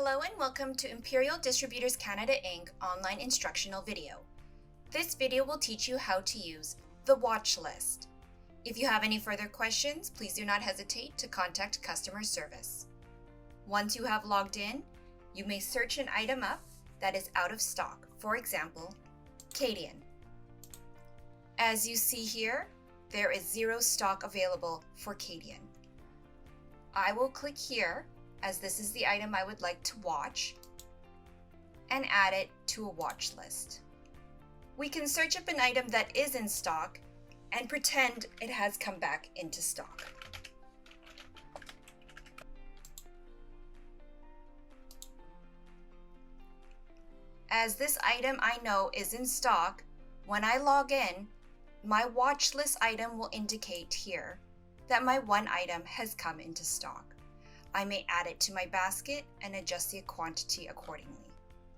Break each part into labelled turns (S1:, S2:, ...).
S1: Hello and welcome to Imperial Distributors Canada Inc. online instructional video. This video will teach you how to use the watch list. If you have any further questions, please do not hesitate to contact customer service. Once you have logged in, you may search an item up that is out of stock, for example, Cadian. As you see here, there is zero stock available for Cadian. I will click here, as this is the item I would like to watch, and add it to a watch list. We can search up an item that is in stock and pretend it has come back into stock. As this item I know is in stock, when I log in, my watch list item will indicate here that my one item has come into stock. I may add it to my basket and adjust the quantity accordingly.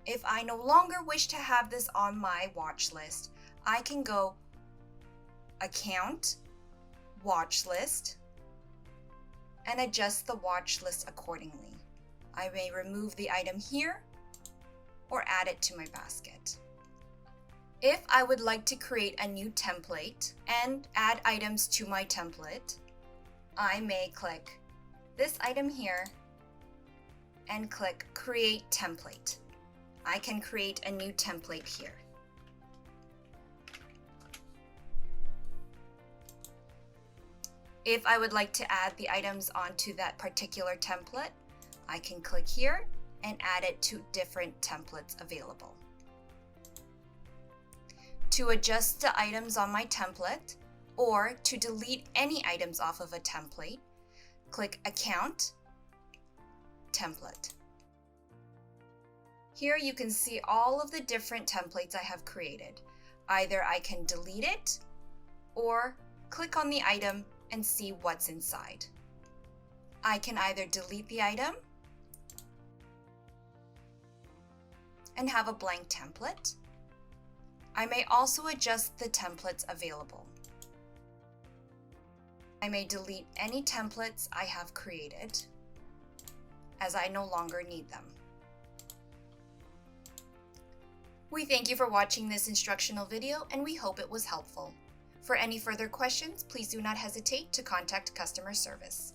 S1: If I no longer wish to have this on my watch list, I can go Account, Watch List, and adjust the watch list accordingly. I may remove the item here or add it to my basket. If I would like to create a new template and add items to my template, I may click this item here and click Create Template. I can create a new template here. If I would like to add the items onto that particular template, I can click here and add it to different templates available. To adjust the items on my template or to delete any items off of a template, click Account, Template. Here you can see all of the different templates I have created. Either I can delete it or click on the item and see what's inside. I can either delete the item and have a blank template. I may also adjust the templates available. I may delete any templates I have created, as I no longer need them. We thank you for watching this instructional video and we hope it was helpful. For any further questions, please do not hesitate to contact customer service.